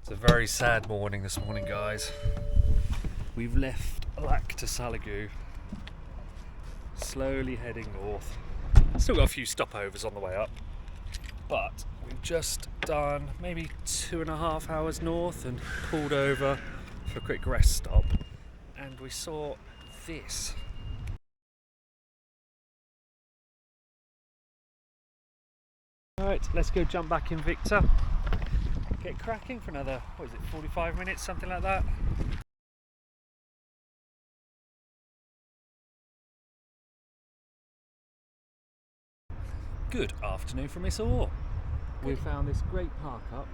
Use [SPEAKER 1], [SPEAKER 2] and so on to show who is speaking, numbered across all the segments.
[SPEAKER 1] It's a very sad morning this morning, guys. We've left Lac to Salagoo, slowly heading north. Still got a few stopovers on the way up, but we've just done maybe 2.5 hours north and pulled over for a quick rest stop, and we saw this. Alright, let's go jump back in Victor. Get cracking for another, 45 minutes, something like that. Good afternoon from us all. We found this great park up,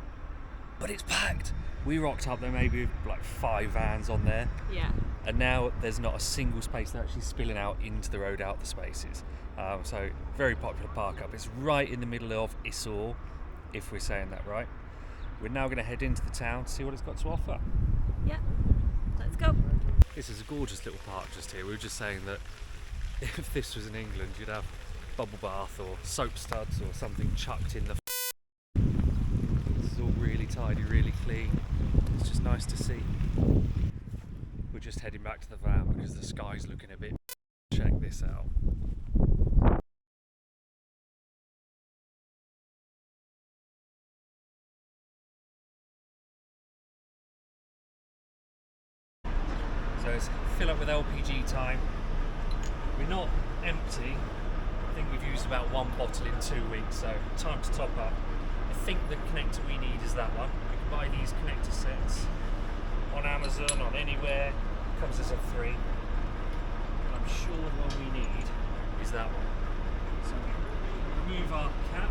[SPEAKER 1] but it's packed. We rocked up there maybe with like 5 vans on there.
[SPEAKER 2] Yeah.
[SPEAKER 1] And now there's not a single space. They're actually spilling out into the road out the spaces. So very popular park up. It's right in the middle of Isor, if we're saying that right. We're now going to head into the town to see what it's got to offer.
[SPEAKER 2] Yeah, let's go.
[SPEAKER 1] This is a gorgeous little park just here. We were just saying that if this was in England, you'd have bubble bath or soap studs or something chucked in the This is all really tidy, really clean. It's just nice to see. We're just heading back to the van because the sky's looking a bit. Check this out. So it's fill up with LPG time. We're not empty. I think we've used about 1 bottle in 2 weeks, so time to top up. I think the connector we need is that one. We can buy these connector sets on Amazon, on anywhere. Comes as a 3. And I'm sure the one we need is that one. So we remove our cap,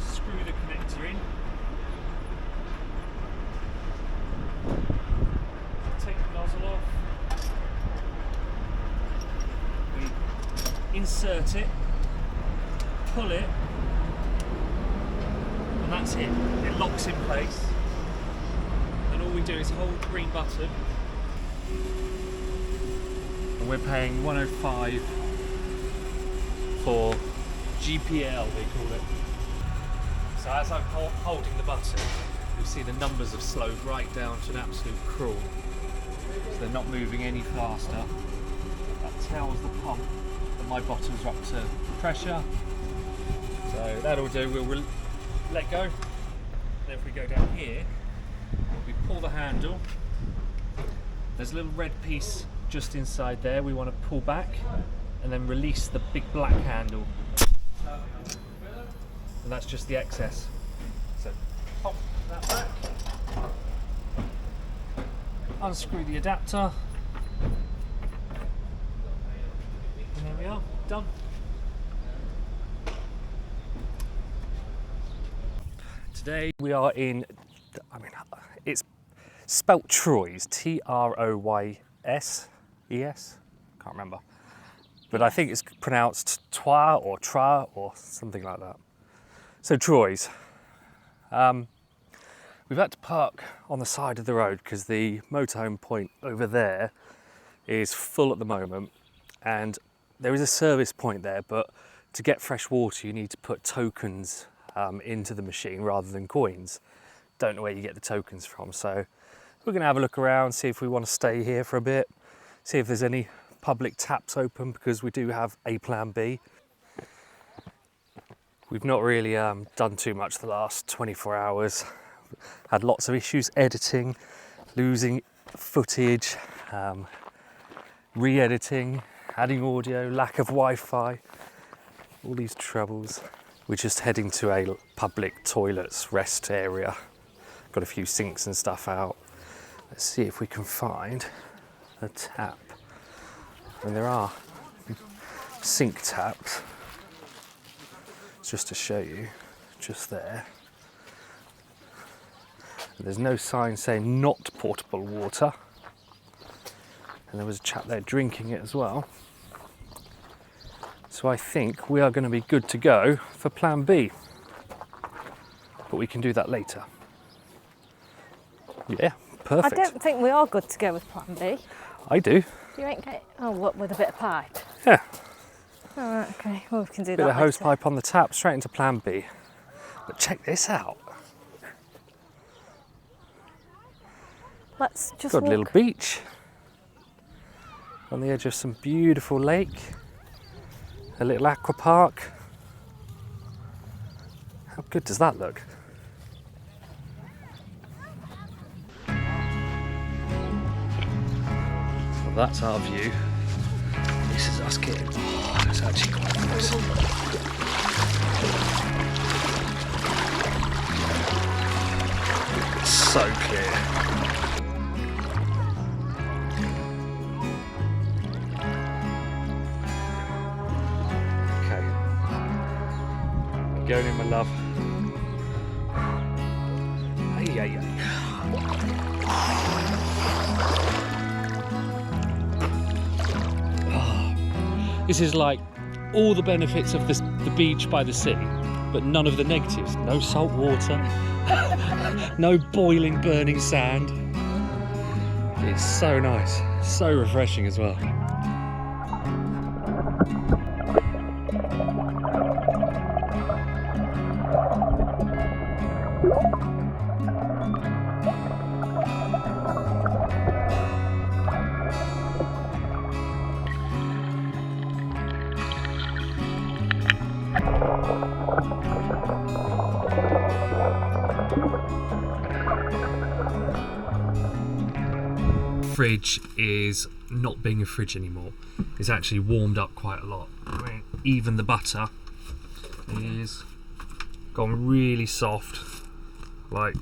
[SPEAKER 1] screw the connector in, take the nozzle off, we insert it, pull it, and that's it. It locks in place, and all we do is hold the green button, and we're paying 105 for GPL, they call it. So as I'm holding the button, you see the numbers have slowed right down to an absolute crawl. So they're not moving any faster. That tells the pump that my bottles are up to pressure. So that'll do. We'll let go. And if we go down here, we pull the handle. There's a little red piece just inside there. We want to pull back and then release the big black handle. And that's just the excess. So pop that back. Unscrew the adapter, and there we are, done. Today we are in, it's spelt Troyes, T-R-O-Y-S-E-S, can't remember. But I think it's pronounced Troyes or Tra or something like that. So Troyes. We've had to park on the side of the road because the motorhome point over there is full at the moment, and there is a service point there, but to get fresh water you need to put tokens into the machine rather than coins. Don't know where you get the tokens from, so we're going to have a look around, see if we want to stay here for a bit, see if there's any public taps open, because we do have a plan B. We've not really done too much the last 24 hours. Had lots of issues editing, losing footage, re-editing, adding audio, lack of Wi-Fi, all these troubles. We're just heading to a public toilets rest area. Got a few sinks and stuff out. Let's see if we can find a tap. And there are sink taps. Just to show you, just there. There's no sign saying not portable water. And there was a chap there drinking it as well. So I think we are going to be good to go for plan B. But we can do that later. Yeah, perfect.
[SPEAKER 2] I don't think we are good to go with plan B.
[SPEAKER 1] I do.
[SPEAKER 2] You ain't get, oh, what, with a bit of pipe?
[SPEAKER 1] Yeah.
[SPEAKER 2] All right, okay, well we can do that
[SPEAKER 1] Bit of hose
[SPEAKER 2] later.
[SPEAKER 1] pipe on the tap, straight into plan B. But check this out.
[SPEAKER 2] Let's just
[SPEAKER 1] Got
[SPEAKER 2] walk.
[SPEAKER 1] a little beach on the edge of some beautiful lake. A little aqua park. How good does that look? Well, that's our view. This is us getting. Oh, that's actually quite nice. So clear. Okay. Going in, my love. Ay, ay, ay. This is like all the benefits of the beach by the sea, but none of the negatives. No salt water, no boiling, burning sand. It's so nice, so refreshing as well. Fridge is not being a fridge anymore. It's actually warmed up quite a lot. I mean, even the butter is gone really soft. Like,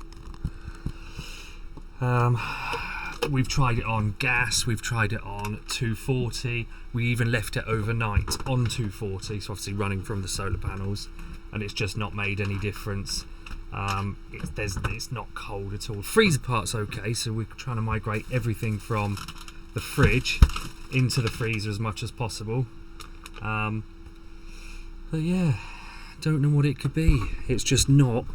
[SPEAKER 1] we've tried it on gas, we've tried it on 240, we even left it overnight on 240, so obviously running from the solar panels, and it's just not made any difference. It's not cold at all. Freezer part's okay, so we're trying to migrate everything from the fridge into the freezer as much as possible. But yeah, don't know what it could be. It's just not.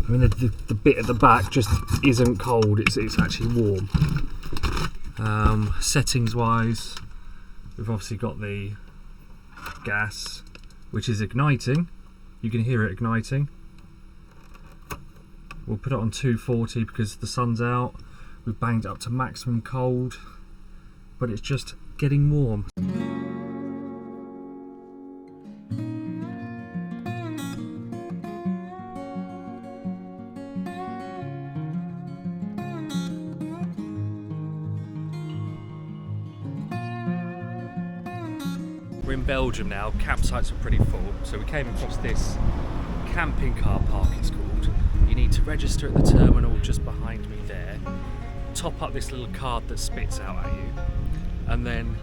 [SPEAKER 1] I mean, the bit at the back just isn't cold. It's actually warm. Settings wise, we've obviously got the gas, which is igniting. You can hear it igniting. We'll put it on 240 because the sun's out. We've banged it up to maximum cold, but it's just getting warm. We're in Belgium now. Campsites are pretty full, so we came across this camping car park, it's called. You need to register at the terminal just behind me there, top up this little card that spits out at you, and then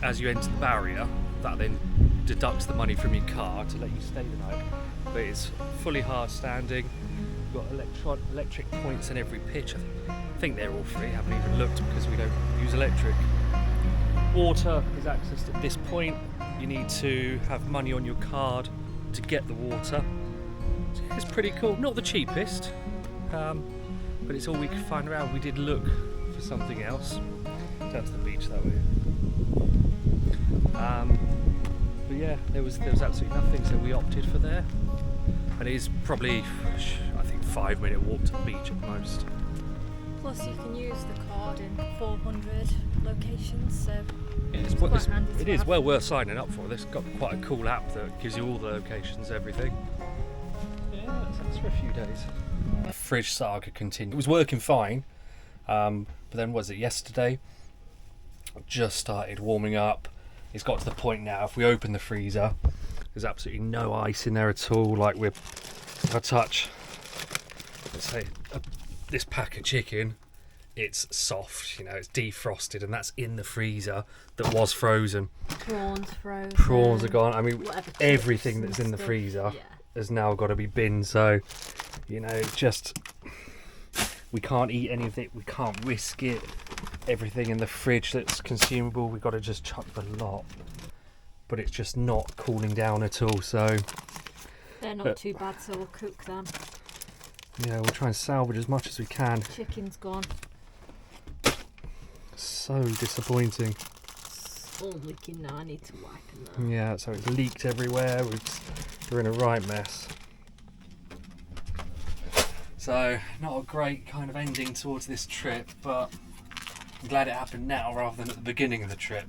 [SPEAKER 1] as you enter the barrier, that then deducts the money from your car to let you stay the night. But it's fully hard standing. You've got electric points in every pitch. I think they're all free. I haven't even looked because we don't use electric. Water is accessed at this point. You need to have money on your card to get the water. It's pretty cool. Not the cheapest, but it's all we could find around. We did look for something else. Down to the beach that way. But yeah, there was absolutely nothing, so we opted for there. And it is probably, I think, 5-minute walk to the beach at most.
[SPEAKER 2] Plus, you can use the card in 400 locations, so
[SPEAKER 1] It is well worth signing up for. It's got quite a cool app that gives you all the locations, everything. Yeah, that's for a few days. The fridge saga continued. It was working fine, but then was it yesterday? Just started warming up. It's got to the point now, if we open the freezer, there's absolutely no ice in there at all. Like, if I touch, let's say, this pack of chicken, it's soft, it's defrosted, and that's in the freezer that was frozen.
[SPEAKER 2] Prawns frozen.
[SPEAKER 1] Prawns are gone. I mean, everything that's in the
[SPEAKER 2] stuff.
[SPEAKER 1] freezer has now got to be binned. So, just we can't eat any of it. We can't risk it. Everything in the fridge that's consumable, we've got to just chuck the lot. But it's just not cooling down at all. So
[SPEAKER 2] they're not too bad, so we'll cook them.
[SPEAKER 1] Yeah, we'll try and salvage as much as we can.
[SPEAKER 2] Chicken's gone.
[SPEAKER 1] So disappointing.
[SPEAKER 2] It's all leaking now. I need to wipe them.
[SPEAKER 1] Yeah, so it's leaked everywhere. We're in a right mess. So not a great kind of ending towards this trip, but I'm glad it happened now rather than at the beginning of the trip.